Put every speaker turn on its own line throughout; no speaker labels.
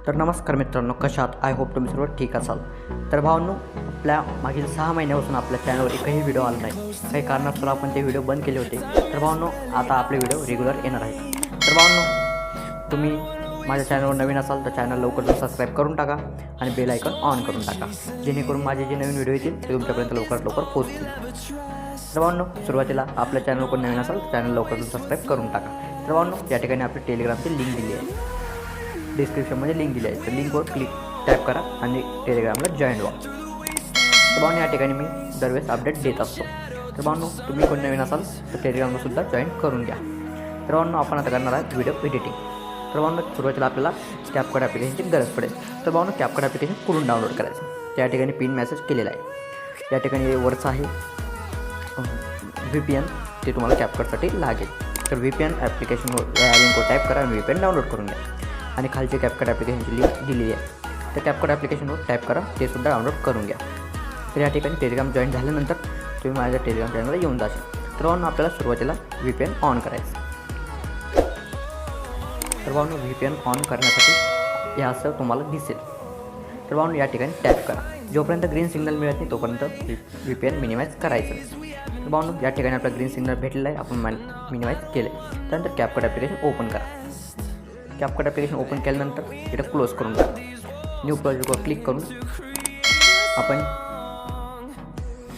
तर नमस्कार मित्रांनो, कशा आहात? आय होप तुम्ही सर्व ठीक असाल. तर भावांनो, आपल्या मागील 6 महिन्यापासून आपल्या चॅनलवर एकही व्हिडिओ आला नाही. काही कारणास्तव आपण ते व्हिडिओ बंद केले होते. तर भावांनो, आता आपले व्हिडिओ रेग्युलर येणार आहेत. तर भावांनो, तुम्ही माझ्या चॅनलवर नवीन असाल तर चॅनल लवकर सबस्क्राईब करून टाका आणि बेल आयकॉन ऑन करून टाका, जेणेकरून माझे जे नवीन व्हिडिओ येतील ते तुमच्यापर्यंत लवकरात लवकर पोहोचतील. तर भावांनो, सुरुवातीला आपल्या चॅनलवर नवीन असाल तर चॅनल लवकर सबस्क्राईब करून टाका. तर भावांनो, या ठिकाणी आपली टेलिग्रामची लिंक दिली आहे, डिस्क्रिप्शनमध्ये लिंक दिली आहे. तर लिंकवर टॅप करा आणि टेलिग्रामला जॉईन व्हा. तर भावांनो, या ठिकाणी मी दरवेळेस अपडेट देत असतो. तर भावांनो, तुम्ही कोण नवीन असाल तर टेलिग्रामलासुद्धा जॉईन करून घ्या. तर भावांनो, आपण आता करणार आहे व्हिडिओ एडिटिंग. तर भावांनो, सुरुवातीला आपल्याला कॅपकट ॲप्लिकेशनची गरज पडेल. तर भावांनो, कॅपकट ॲप्लिकेशन कुठून डाउनलोड करायचं त्या ठिकाणी पिन मेसेज केलेला आहे. या ठिकाणी वरचं आहे VPN, ते तुम्हाला कॅपकटसाठी लागेल. तर VPN ॲप्लिकेशनवर या लिंकवर टाईप करा आणि VPN डाउनलोड करून घ्या. आणि खालची कॅपकट ॲप्लिकेशनची लिंक दिलेली आहे. तर कॅपकट ॲप्लिकेशनवर टाईप करा, ते सुद्धा डाउनलोड करून घ्या. तर या ठिकाणी टेलिग्राम जॉईन झाल्यानंतर तुम्ही माझ्या टेलिग्राम चॅनलला येऊन जाशील. तर भावांनो, आपल्याला सुरुवातीला VPN ऑन करायचं. तर भावांनो, VPN ऑन करण्यासाठी हे असं तुम्हाला दिसेल. तर भावांनो, या ठिकाणी टॅप करा. जोपर्यंत ग्रीन सिग्नल मिळत नाही तोपर्यंत VPN मिनिमाइज करायचं. तर भावांनो, या ठिकाणी आपला ग्रीन सिग्नल भेटलेला आहे, आपण मिनिमाइज केलं आहे. त्यानंतर कॅपकट ॲप्लिकेशन ओपन करा. कॅपकट ॲप्लिकेशन ओपन केल्यानंतर इथं क्लोज करून टाका. न्यू प्रोजेक्टवर क्लिक करून आपण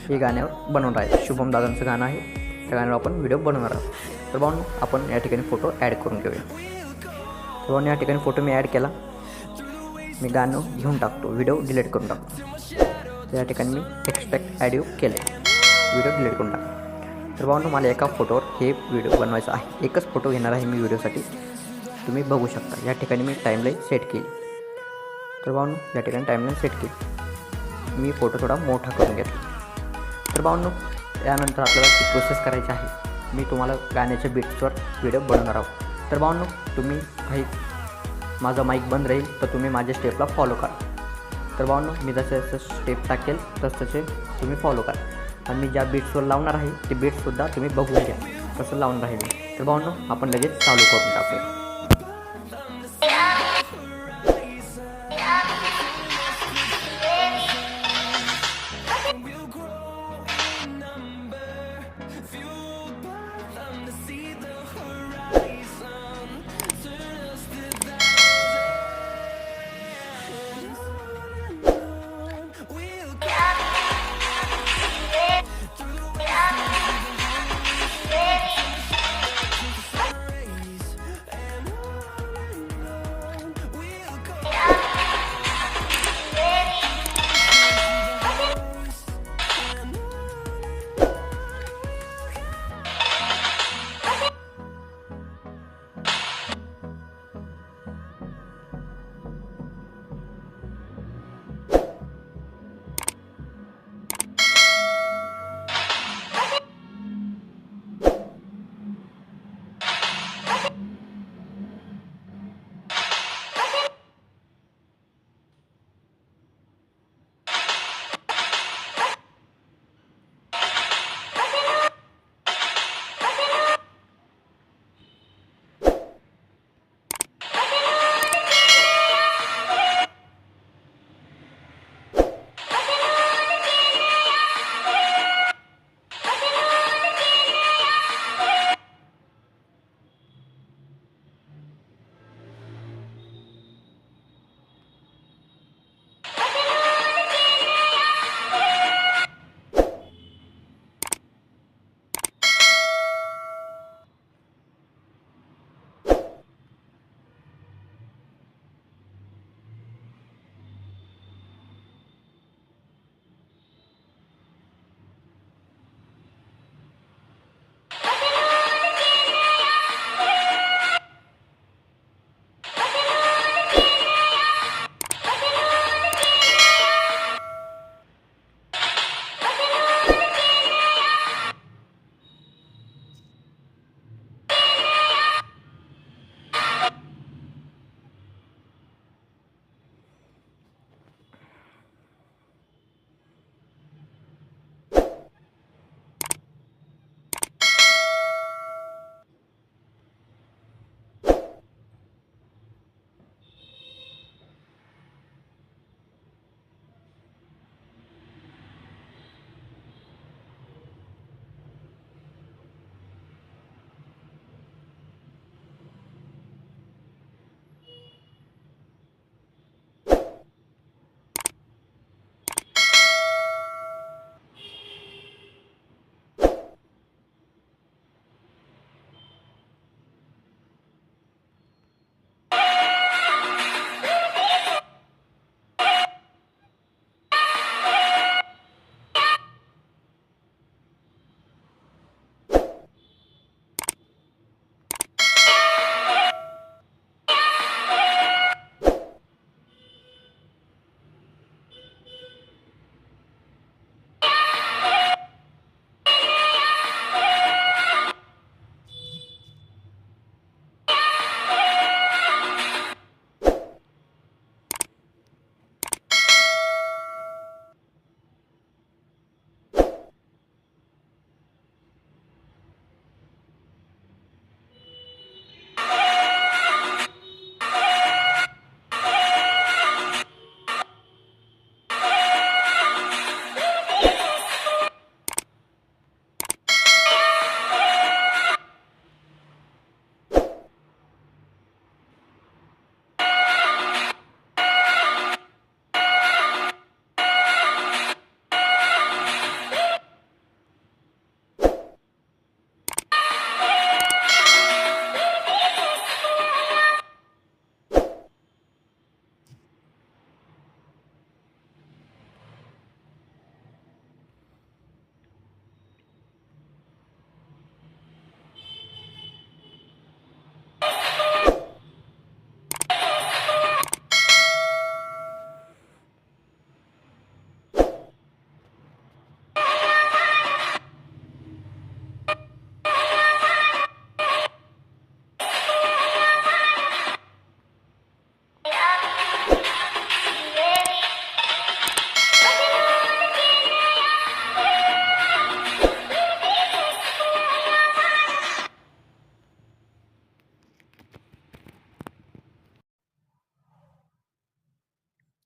हे गाण्यावर बनवणार आहे. शुभम दादांचं गाणं आहे, त्या गाण्यावर आपण व्हिडिओ बनवणार आहोत. तर भावांनो, आपण या ठिकाणी फोटो ॲड करून घेऊया. तर भावांनो, या ठिकाणी फोटो मी ॲड केला. मी गाणं घेऊन टाकतो, व्हिडिओ डिलीट करून टाकतो. तर या ठिकाणी मी एक्सट्रॅक्ट ऑडिओ केलं आहे, व्हिडिओ डिलीट करून टाकतो. तर भावांनो, मला एका फोटोवर हे व्हिडिओ बनवायचा आहे. एकच फोटो घेणार आहे मी व्हिडिओसाठी, तुम्ही बघू शकता. या ठिकाणी मी टाईमलाईन सेट केली. तर भावांनो, या ठिकाणी टाईमलाईन सेट केली. मी फोटो थोडा मोठा करून घेतला. तर भावांनो, यानंतर आपल्याला ती प्रोसेस करायची आहे. मी तुम्हाला गाण्याच्या बीट्सवर व्हिडिओ बनवणार आहोत. तर भावांनो, तुम्ही काही माझा माईक बंद राहील तर तुम्ही माझ्या स्टेपला फॉलो करा. तर भावांनो, मी जसं जसं स्टेप टाकेल तसे तुम्ही फॉलो करा. आणि मी ज्या बीट्सवर लावणार आहे ते बीट्ससुद्धा तुम्ही बघून घ्या कसं लावून राहील. तर भावांनो, आपण लगेच चालू करून टाकूया.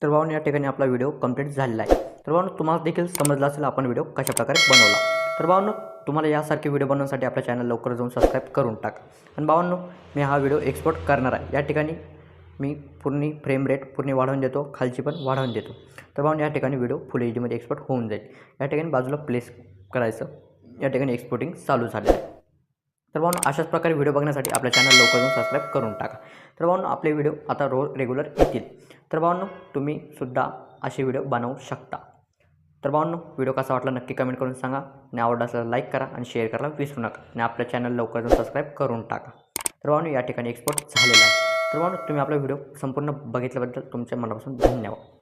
तर भावांनो या ठिकाणी आपला व्हिडिओ कंप्लीट झालेला आहे. तर भावांनो तुम्हाला देखील समजलं असेल आपण व्हिडिओ कशाप्रकारे बनवला. तर भावांनो तुम्हाला यासारखे व्हिडिओ बनवण्यासाठी आपल्या चॅनल लवकर जाऊन सबस्क्राईब करून टाका. आणि भावांनो मी हा व्हिडिओ एक्सपोर्ट करणार आहे. या ठिकाणी मी पूर्ण फ्रेम रेट पूर्ण वाढवून देतो, खालची पण वाढवून देतो. तर भावांनो या ठिकाणी व्हिडिओ फुल एच डीमध्ये एक्सपोर्ट होऊन जाईल. या ठिकाणी बाजूला प्लेस करायचं. या ठिकाणी एक्सपोर्टिंग चालू झालेलं आहे. तर भावांनो अशाच प्रकारे व्हिडिओ बघण्यासाठी आपल्या चॅनल लवकर जाऊन सबस्क्राईब करून टाका. तर भावांनो आपले व्हिडिओ आता रोज रेग्युलर येतील. तर भावांनो तुम्ही सुद्धा असे व्हिडिओ बनवू शकता. तर भावांनो व्हिडिओ कसा वाटला नक्की कमेंट करून सांगा. आणि आवडला असल्यास लाईक करा आणि शेअर करायला विसरू नका. आणि आपल्या चॅनल लवकर जाऊन सबस्क्राईब करून टाका. तर भावांनो या ठिकाणी एक्सपोर्ट झालेला आहे. तर भावांनो तुम्ही आपला व्हिडिओ संपूर्ण बघितल्याबद्दल तुमच्या मनापासून धन्यवाद.